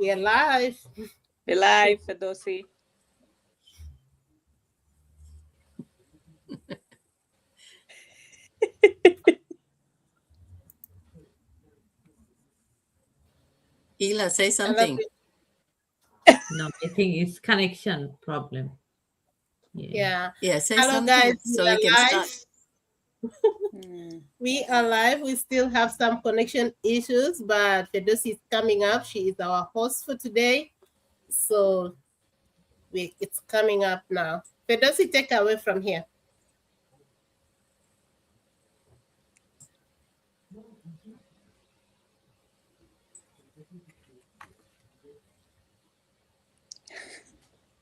We are live. We're live, 𝐻𝑒𝑟𝑒. Ila, say something. No, I think it's connection problem. Yeah. Say Hello, something guys. so we can start. We are live. We still have some connection issues, but 𝐻𝑒𝑟𝑒 is coming up. She is our host for today. So it's coming up now. 𝐻𝑒𝑟𝑒, take away from here.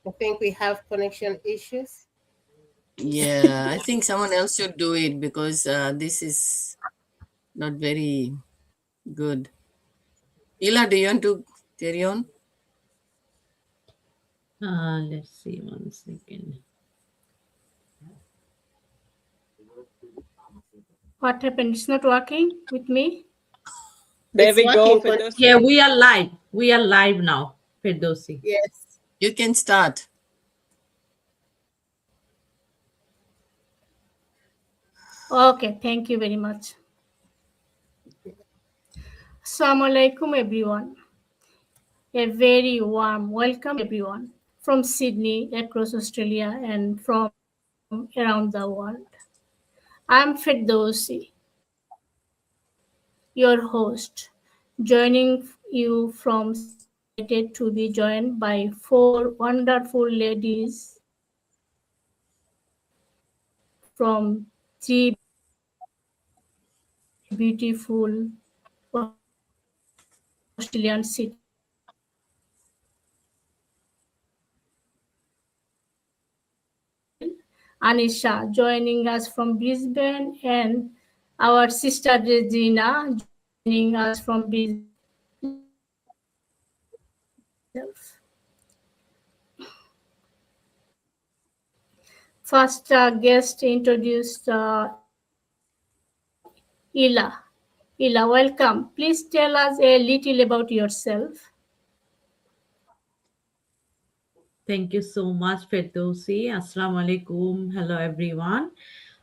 I think we have connection issues. Yeah, I think someone else should do it because this is not very good. Ila, do you want to carry on? Let's see, 1 second. What happened? It's not working with me? There we go, 𝐻𝑒𝑟𝑒. Yeah, we are live. We are live now, 𝐻𝑒𝑟𝑒. Yes. You can start. Okay, thank you very much. Assalamu alaikum, everyone. A very warm welcome, everyone, from Sydney, across Australia, and from around the world. I'm 𝐻𝑒𝑟𝑒, your host, joining you from excited to be joined by 4 wonderful ladies from 3 beautiful Australian cities. Anisha joining us from Brisbane, and our sister Regina joining us from Brisbane. First guest introduced Ila. Ila, welcome. Please tell us a little about yourself. Thank you so much, 𝐻𝑒𝑟𝑒. Assalamu alaikum. Hello, everyone.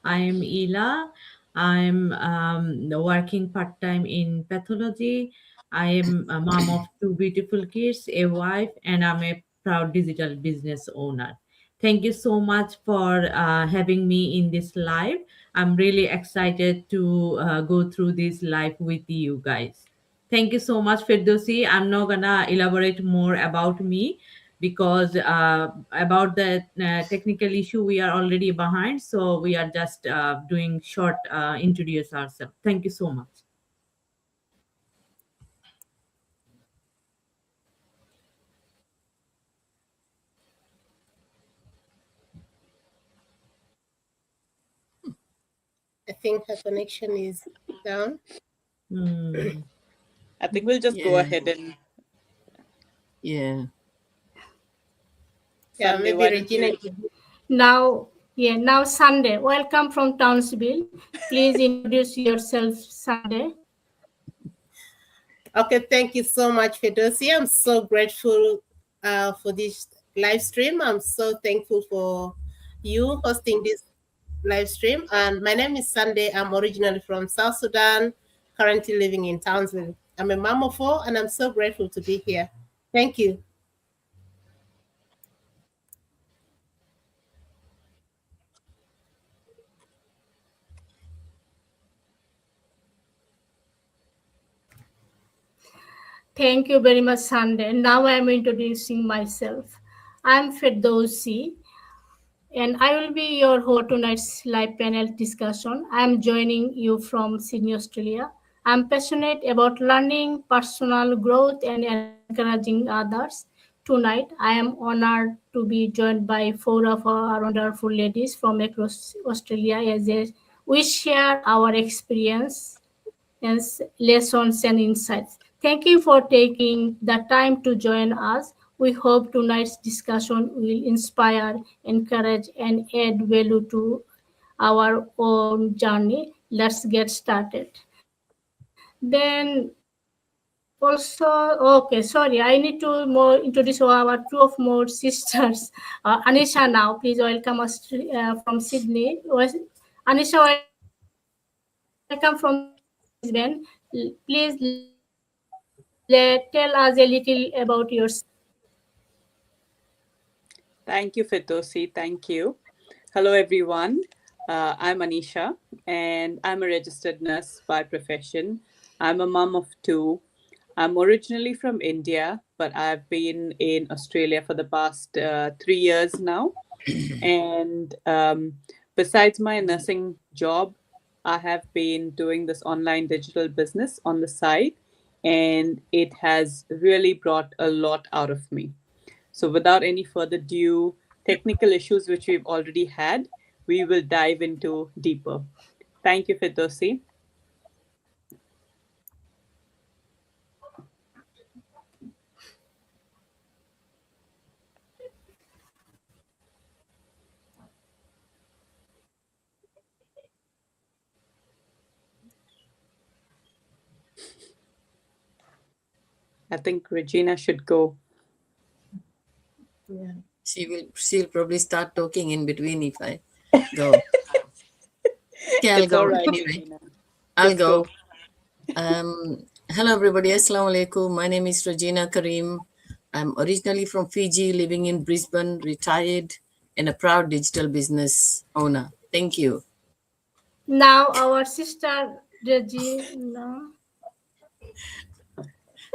I am Ila. I'm working part-time in pathology. I am a mom of 2 beautiful kids, a wife, and I'm a proud digital business owner. Thank you so much for having me in this live. I'm really excited to go through this live with you guys. Thank you so much, 𝐻𝑒𝑟𝑒. I'm not gonna elaborate more about me because about the technical issue we are already behind, so we are just doing short introduce ourselves. Thank you so much. I think her connection is down. I think we'll just go ahead and Yeah, Sunday, maybe why don't Regina. Now Sunday. Welcome from Townsville. Please introduce yourself, Sunday. Okay, thank you so much, 𝐻𝑒𝑟𝑒. I'm so grateful for this live stream. I'm so thankful for you hosting this live stream. And my name is Sunday. I'm originally from South Sudan, currently living in Townsville. I'm a mom of 4, and I'm so grateful to be here. Thank you. Thank you very much, Sunday. Now I'm introducing myself. I'm 𝐻𝑒𝑟𝑒, and I will be your host tonight's live panel discussion. I'm joining you from Sydney, Australia. I'm passionate about learning, personal growth, and encouraging others. Tonight, I am honored to be joined by 4 of our wonderful ladies from across Australia as we share our experience and lessons and insights. Thank you for taking the time to join us. We hope tonight's discussion will inspire, encourage, and add value to our own journey. Let's get started. Then Also, okay, sorry, I need to more introduce our two of more sisters. Anisha now, please welcome us from Sydney. Anisha, welcome from Sydney, Brisbane. Please tell us a little about yourself. Thank you, Ferdowsi. Thank you. Hello, everyone. I'm Anisha, and I'm a registered nurse by profession. I'm a mom of two. I'm originally from India, but I've been in Australia for the past 3 years now. And besides my nursing job, I have been doing this online digital business on the side, and it has really brought a lot out of me. So, without any further ado, technical issues which we've already had, we will dive into deeper. Thank you, Firdausi. I think Regina should go. Yeah. She'll probably start talking in between if I go. Okay, I'll It's all go right, anyway. Regina. I'll Just go. go. Hello, everybody. Assalamu alaikum. My name is Regina Karim. I'm originally from Fiji, living in Brisbane, retired, and a proud digital business owner. Thank you. Now our sister Regina.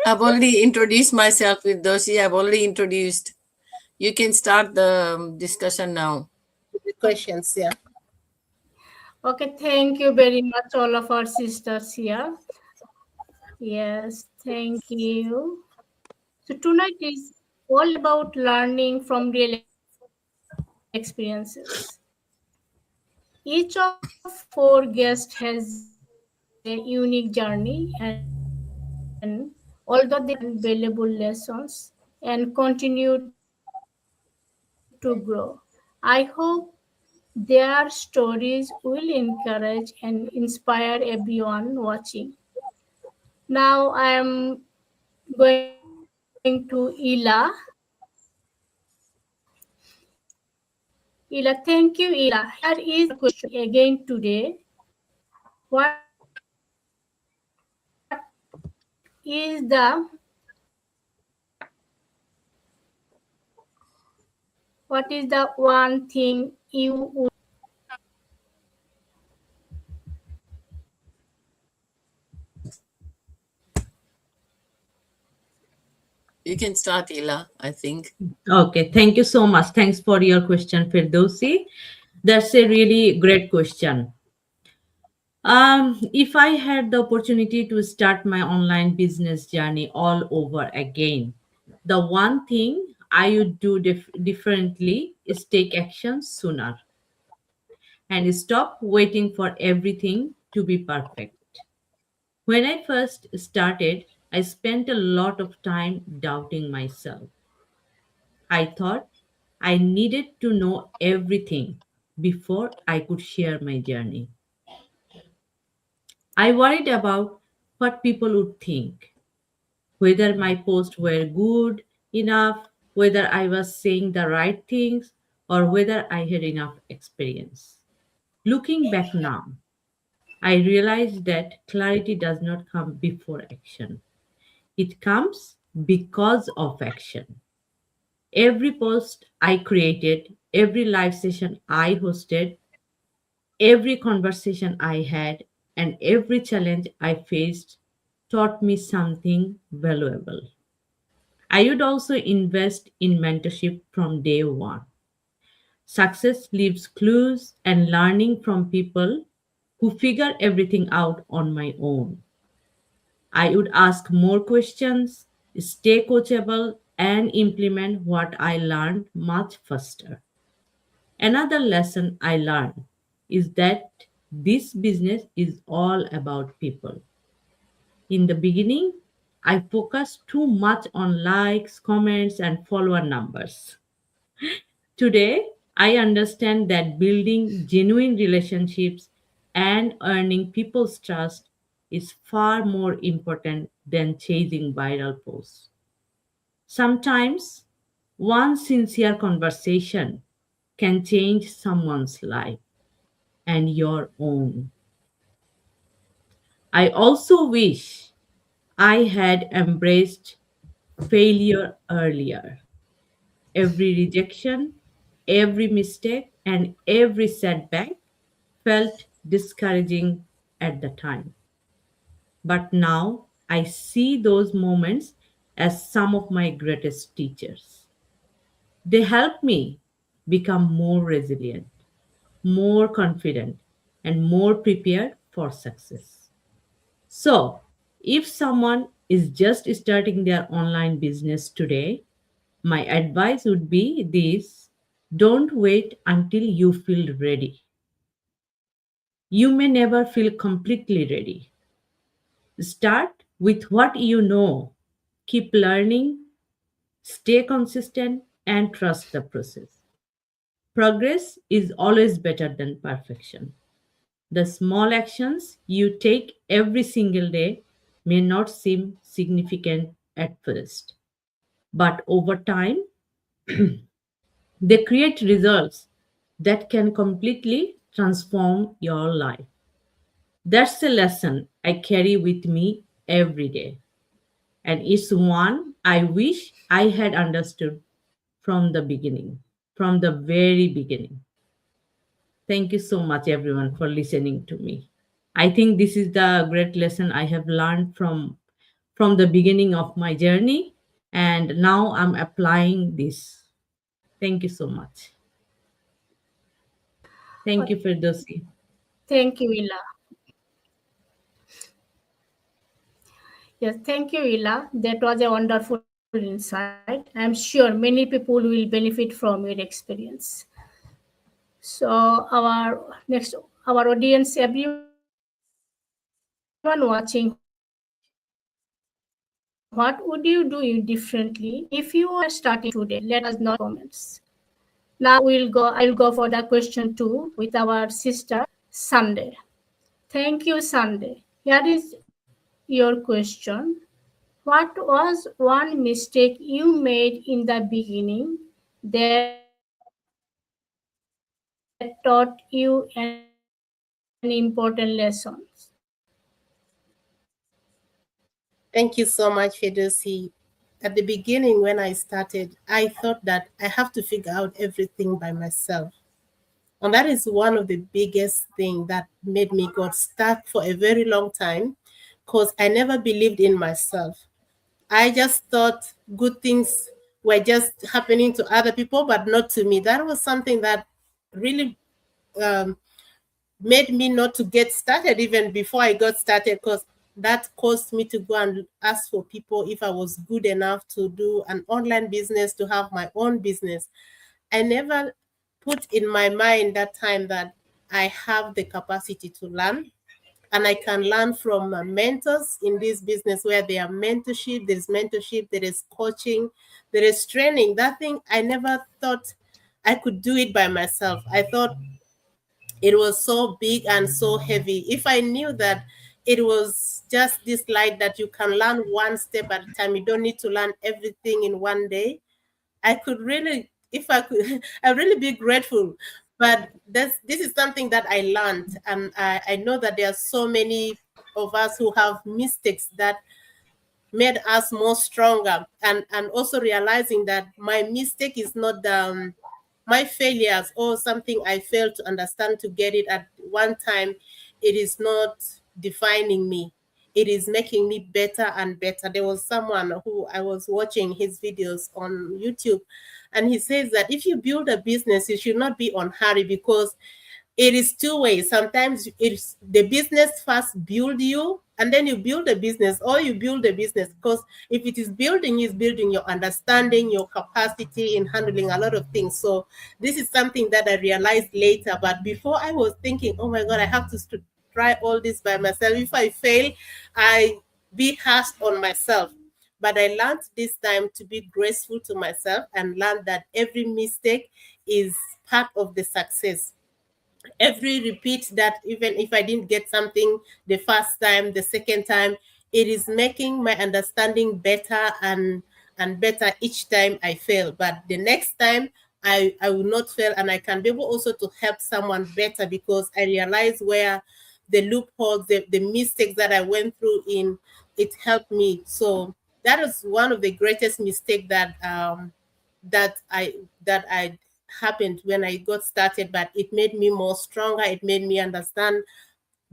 I've already introduced myself with Doshi. I've already introduced. You can start the discussion now. The questions, yeah. Okay, thank you very much, all of our sisters here. Yes, thank you. So tonight is all about learning from real experiences. Each of four guests has a unique journey, and although they have learned valuable lessons and continue to grow, I hope their stories will encourage and inspire everyone watching. Now I am going to Ila. Ila, thank you, Ila. Here is your question again today. What is the one thing you would You can start, Ila, I think. Okay, thank you so much. Thanks for your question, Firdausi. That's a really great question. If I had the opportunity to start my online business journey all over again, the one thing I would do differently is take action sooner and stop waiting for everything to be perfect. When I first started, I spent a lot of time doubting myself. I thought I needed to know everything before I could share my journey. I worried about what people would think, whether my posts were good enough, whether I was saying the right things, or whether I had enough experience. Looking back now, I realized that clarity does not come before action. It comes because of action. Every post I created, every live session I hosted, every conversation I had, and every challenge I faced taught me something valuable. I would also invest in mentorship from day one. Success leaves clues and learning from people who figure everything out on my own. I would ask more questions, stay coachable, and implement what I learned much faster. Another lesson I learned is that this business is all about people. In the beginning, I focused too much on likes, comments, and follower numbers. Today, I understand that building genuine relationships and earning people's trust is far more important than chasing viral posts. Sometimes one sincere conversation can change someone's life and your own. I also wish I had embraced failure earlier. Every rejection, every mistake, and every setback felt discouraging at the time. But now I see those moments as some of my greatest teachers. They help me become more resilient, more confident, and more prepared for success. So, if someone is just starting their online business today, my advice would be this: don't wait until you feel ready. You may never feel completely ready. Start with what you know. Keep learning, stay consistent, and trust the process. Progress is always better than perfection. The small actions you take every single day may not seem significant at first, but over time, they create results that can completely transform your life. That's a lesson I carry with me every day, and it's one I wish I had understood from the beginning, from the very beginning. Thank you so much, everyone, for listening to me. I think this is the great lesson I have learned from the beginning of my journey, and now I'm applying this. Thank you so much. Thank you, Firdausi. Thank you, Ila. Yes, thank you, Ila. That was a wonderful insight. I'm sure many people will benefit from your experience. So, our audience, everyone watching, what would you do differently if you were starting today? Let us know in the comments. Now I will go for the question 2 with our sister Sunday. Thank you, Sunday. Here is your question. What was one mistake you made in the beginning that taught you an important lessons? Thank you so much, Fiduci. At the beginning, when I started, I thought that I have to figure out everything by myself. And that is one of the biggest things that made me got stuck for a very long time because I never believed in myself. I just thought good things were just happening to other people, but not to me. That was something that really um, made me not to get started even before I got started, because that caused me to go and ask for people if I was good enough to do an online business, to have my own business. I never put in my mind that time that I have the capacity to learn, and I can learn from mentors in this business, where there are mentorship, there is coaching, there is training. That thing, I never thought I could do it by myself. I thought it was so big and so heavy. If I knew that it was just this light that you can learn one step at a time, you don't need to learn everything in one day, I could really, if I could, I'd really be grateful. But this is something that I learned, and I know that there are so many of us who have mistakes that made us more stronger, and also realizing that my mistake is not my failures or something I failed to understand to get it at one time. It is not defining me, it is making me better and better. There was someone who I was watching his videos on YouTube, and he says that if you build a business, you should not be on hurry, because it is two ways. Sometimes it's the business first build you, and then you build a business, or you build a business, because if it is building, is building your understanding, your capacity in handling a lot of things. So this is something that I realized later, but before I was thinking, oh my god, I have to try all this by myself. If I fail, I be harsh on myself. But I learned this time to be graceful to myself, and learned that every mistake is part of the success. every repeat, that even if I didn't get something the first time, the second time, it is making my understanding better and better each time I fail. But the next time I will not fail, and I can be able also to help someone better because I realize where the loopholes, the mistakes that I went through in it helped me. So that is one of the greatest mistake that I that I happened when I got started, but it made me more stronger. It made me understand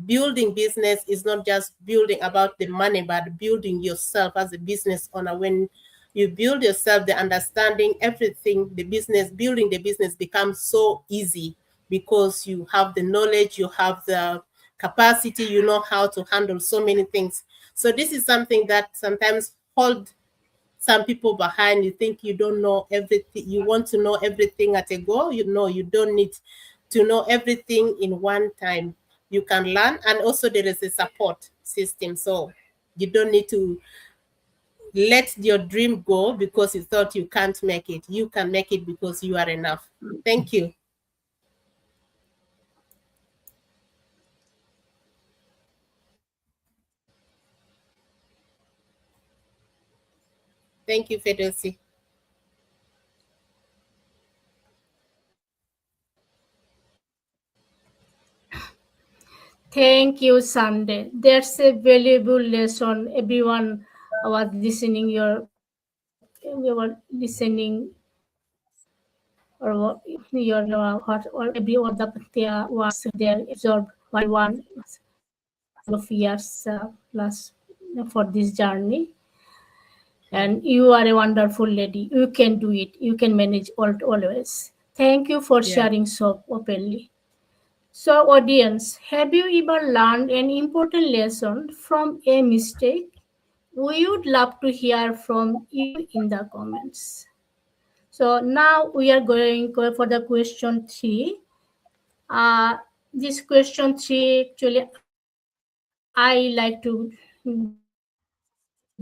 building business is not just building about the money, but building yourself as a business owner. When you build yourself, the understanding, everything, the business, building the business becomes so easy because you have the knowledge, you have the capacity, you know how to handle so many things. So this is something that sometimes hold some people behind. You think you don't know everything, you want to know everything at a go. You know, you don't need to know everything in one time. You can learn, and also there is a support system, so you don't need to let your dream go because you thought you can't make it. You can make it because you are enough. Thank you. Thank you, Fedosi. Thank you, Sunday. That's a valuable lesson. Everyone was listening. We were listening, or your what or every all the their words there absorbed while one couple of years plus for this journey. And you are a wonderful lady. You can do it. You can manage all always. Thank you for Yeah. sharing so openly. So, audience, have you ever learned an important lesson from a mistake? We would love to hear from you in the comments. So now we are going for the question three. This question three actually I like to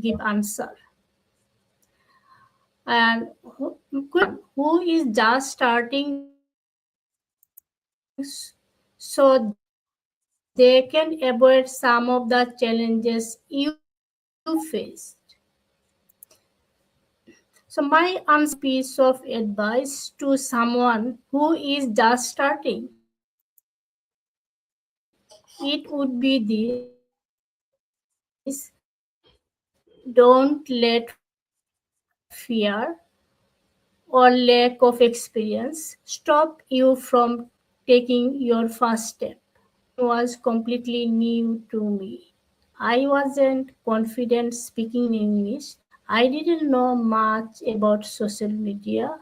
give answer. And question one: who is just starting so they can avoid some of the challenges you faced? So my answer, piece of advice to someone who is just starting, it would be this: don't let fear or lack of experience stop you from taking your first step. Starting was completely new to me. I wasn't confident speaking in English. I didn't know much about social media,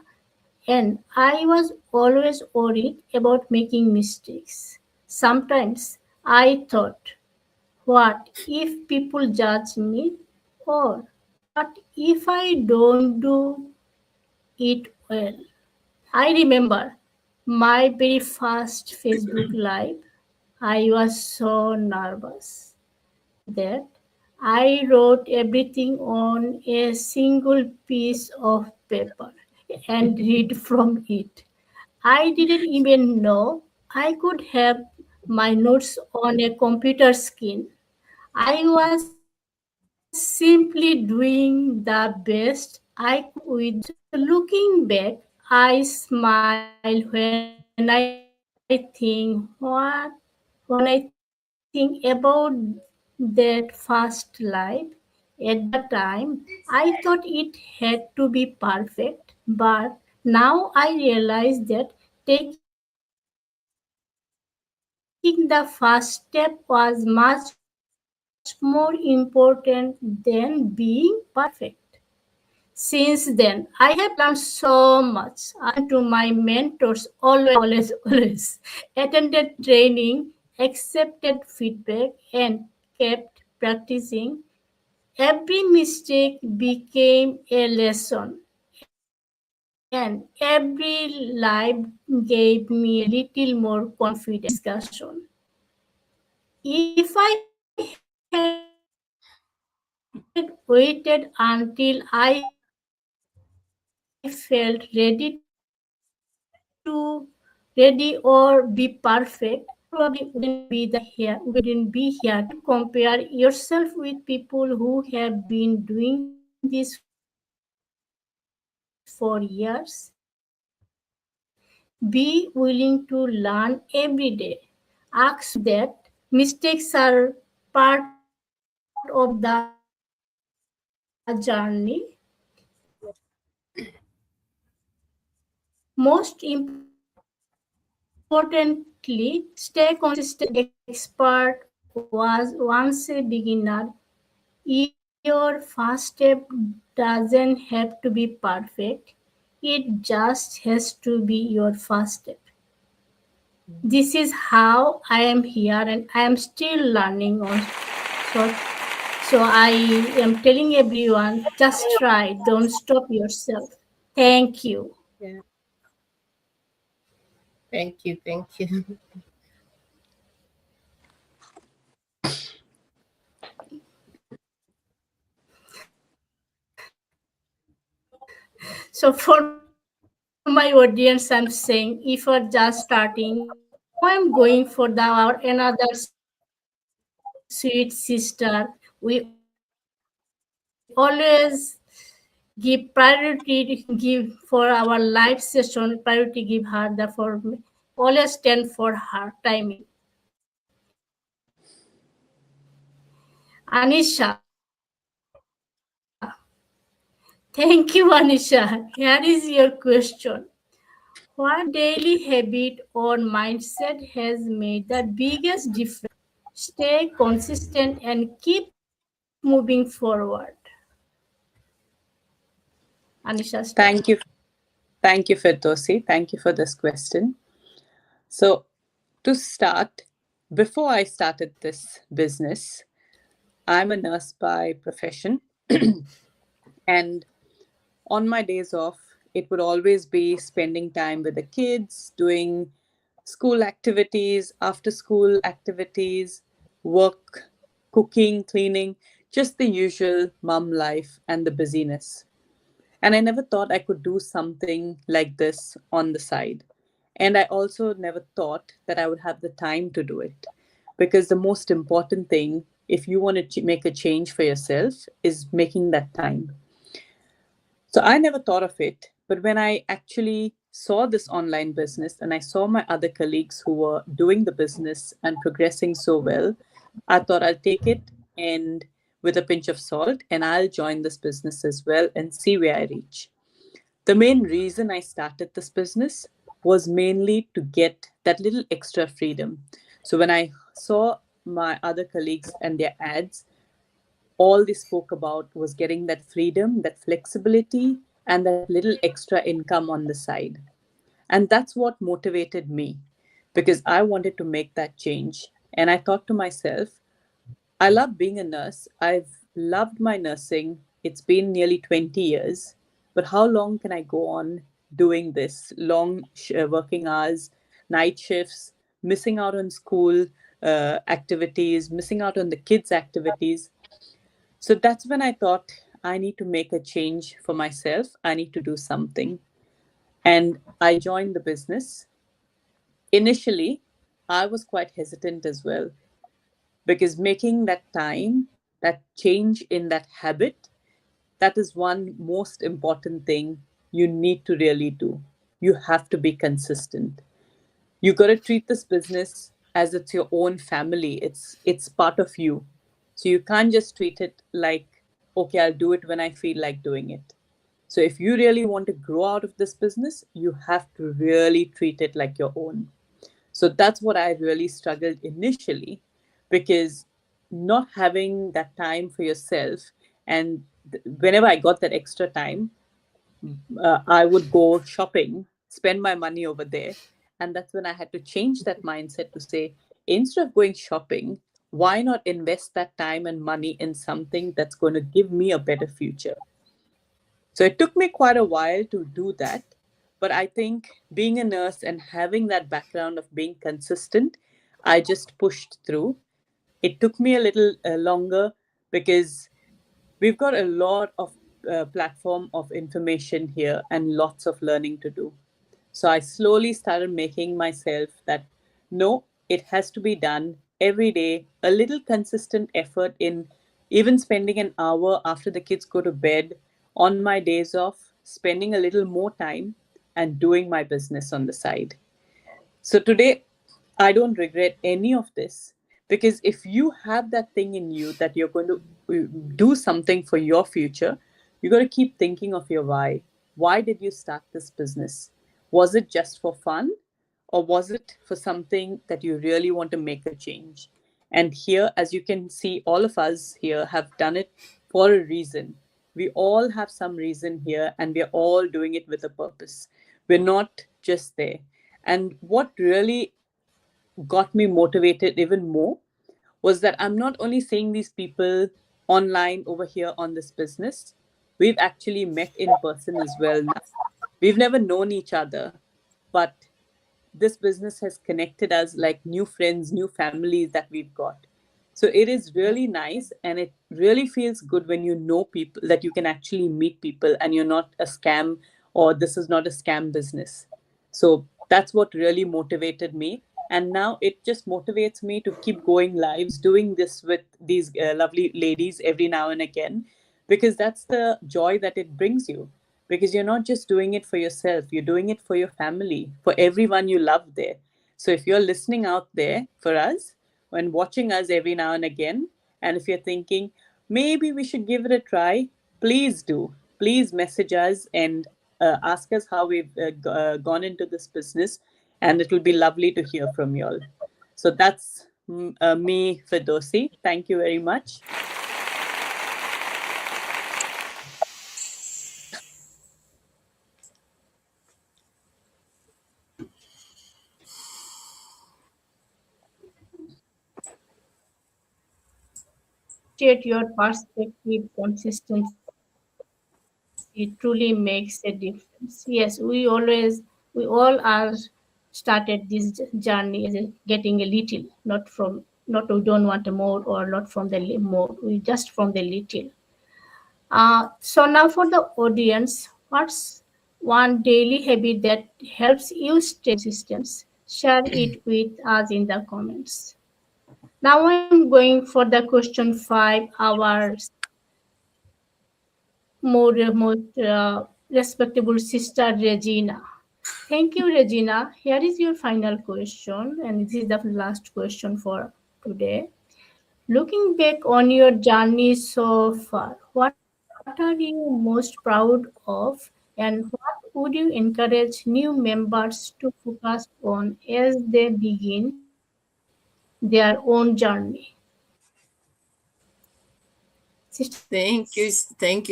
and I was always worried about making mistakes. Sometimes I thought, what if people judge me? Or what if I don't do it well? I remember my very first Facebook Live. I was so nervous that I wrote everything on a single piece of paper and read from it. I didn't even know I could have my notes on a computer screen. I was simply doing the best I could with the information. So looking back, I smile when I think about that first life. At the time, I thought it had to be perfect, but now I realize that taking the first step was much more important than being perfect. Since then, I have learned so much. I listened to my mentors always, attended training, accepted feedback, and kept practicing. Every mistake became a lesson, and every life gave me a little more confidence. If I had waited until I felt ready to start, I would have failed. ready or be perfect, probably wouldn't be here. Compare yourself with people who have been doing this for years. Be willing to learn every day. Ask yourself that mistakes are part of the journey. Most importantly, stay consistent. Expert was once a beginner. Your first step doesn't have to be perfect, it just has to be your first step. This is how I am here and I am still learning on. So, so I am telling everyone just try, don't stop yourself. Thank you. Yeah. Thank you. Thank you. So for my audience, I'm saying if you're just starting, now I'm going for the our another sweet sister. We always give priority give for our live session. Priority give her the for always stand for her timing. Anisha, thank you, Anisha. Here is your question. What daily habit or mindset has made the biggest difference? Stay consistent and keep moving forward. Anisha, start. Thank you. Thank you, Ferdowsi. Thank you for this question. So, to start, before I started this business, I'm a nurse by profession. And on my days off, it would always be spending time with the kids, doing school activities, after school activities, work, cooking, cleaning, just the usual mum life and the busyness. And I never thought I could do something like this on the side. And I also never thought that I would have the time to do it. Because the most important thing, if you want to make a change for yourself, is making that time. So I never thought of it. But when I actually saw this online business and I saw my other colleagues who were doing the business and progressing so well, I thought I'll take it and with a pinch of salt and I'll join this business as well and see where I reach. The main reason I started this business was mainly to get that little extra freedom. So when I saw my other colleagues and their ads, all they spoke about was getting that freedom, that flexibility, and that little extra income on the side. And that's what motivated me because I wanted to make that change. And I thought to myself, I love being a nurse. I've loved my nursing. It's been nearly 20 years. But how long can I go on doing this? Long working hours, night shifts, missing out on school activities, missing out on the kids' activities. So that's when I thought I need to make a change for myself. I need to do something. And I joined the business. Initially, I was quite hesitant as well because making that time, that change in that habit, that is one most important thing you need to really do. You have to be consistent. You got to treat this business as it's your own family. It's part of you. So you can't just treat it like, okay, I'll do it when I feel like doing it. So if you really want to grow out of this business, you have to really treat it like your own. So that's what I really struggled initially because not having that time for yourself. And whenever I got that extra time, I would go shopping, spend my money over there. And that's when I had to change that mindset to say, instead of going shopping, why not invest that time and money in something that's going to give me a better future? So it took me quite a while to do that. But I think being a nurse and having that background of being consistent, I just pushed through. It took me a little longer because we've got a lot of platform of information here and lots of learning to do. So I slowly started making myself that no, it has to be done every day, a little consistent effort in even spending an hour after the kids go to bed on my days off, spending a little more time and doing my business on the side. So today, I don't regret any of this because if you have that thing in you that you're going to do something for your future, you got to keep thinking of your why. Why did you start this business? Was it just for fun or was it for something that you really want to make a change? And here, as you can see, all of us here have done it for a reason. We all have some reason here and we're all doing it with a purpose. We're not just there. And what really got me motivated even more was that I'm not only seeing these people online over here on this business, we've actually met in person as well now. We've never known each other, but this business has connected us like new friends, new families that we've got. So it is really nice and it really feels good when you know people that you can actually meet people and you're not a scam or this is not a scam business. So that's what really motivated me. And now it just motivates me to keep going lives, doing this with these lovely ladies every now and again, because that's the joy that it brings you. Because you're not just doing it for yourself, you're doing it for your family, for everyone you love there. So if you're listening out there for us, when watching us every now and again, and if you're thinking, maybe we should give it a try, please do. Please message us and ask us how we've gone into this business, and it will be lovely to hear from you all. So that's me, Firdausi. Thank you very much. Appreciate your perspective. Consistency truly makes a difference. Yes, we all are started this journey as getting a little, not from, not we don't want a more or not from the more, we just from the little. So now for the audience, what's one daily habit that helps you stay consistent? Share it with us in the comments. Now I'm going for the question 5, our most respectable sister Regina. Thank you, Regina. Here is your final question, and this is the last question for today. Looking back on your journey so far, what are you most proud of, and what would you encourage new members to focus on as they begin their own journey? Thank you,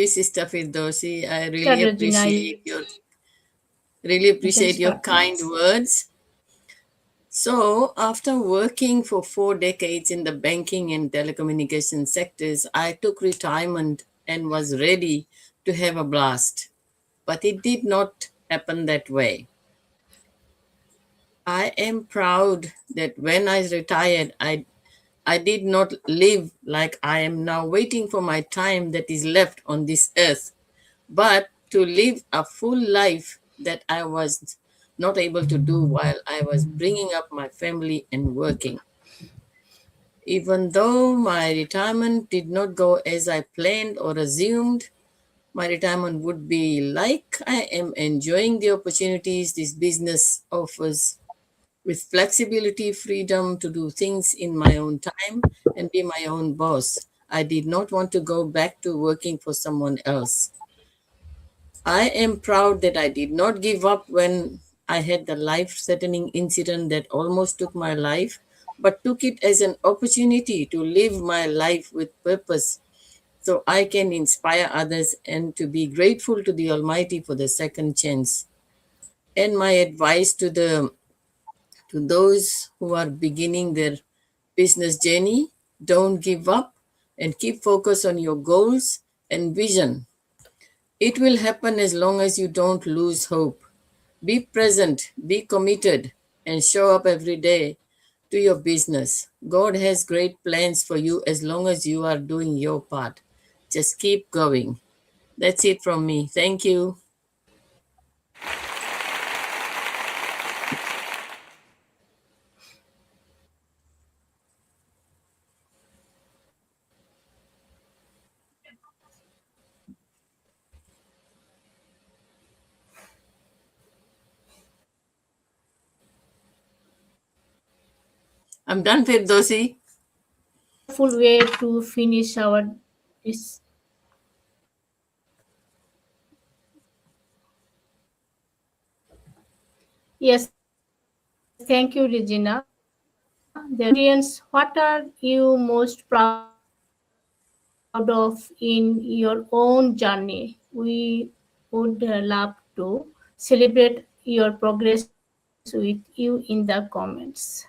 Sister Firdausi. I Sister Regina, really you can appreciate your start now. kind words. So, after working for 4 decades in the banking and telecommunication sectors, I took retirement and was ready to have a blast. But it did not happen that way. I am proud that when I retired, I did not live like I am now waiting for my time that is left on this earth, but to live a full life that I was not able to do while I was bringing up my family and working. Even though my retirement did not go as I planned or assumed, my retirement would be like I am enjoying the opportunities this business offers with flexibility, freedom to do things in my own time and be my own boss. I did not want to go back to working for someone else. I am proud that I did not give up when I had the life threatening incident that almost took my life, but took it as an opportunity to live my life with purpose so I can inspire others and to be grateful to the Almighty for the second chance. And my advice to those who are beginning their business journey, don't give up and keep focus on your goals and vision. It will happen as long as you don't lose hope. Be present, be committed, and show up every day to your business. God has great plans for you as long as you are doing your part. Just keep going. That's it from me. Thank you. I'm done, Firdausi. Wonderful way to finish our this. Yes, thank you, Regina. The audience, what are you most proud of in your own journey? We would love to celebrate your progress with you in the comments.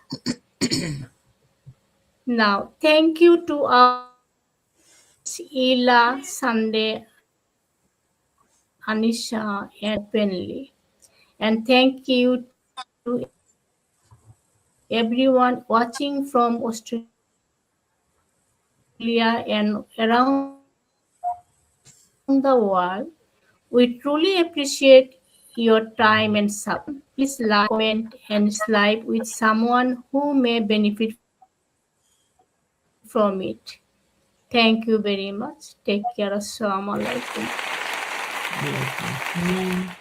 Now, thank you to our guests, Ila, Sunday, Anisha, and openly. And thank you to everyone watching from Australia and around the world. We truly appreciate your time and support. Please like, comment, and slide with someone who may benefit from it. Thank you very much. Take care. Assalamu alaikum. Welcome.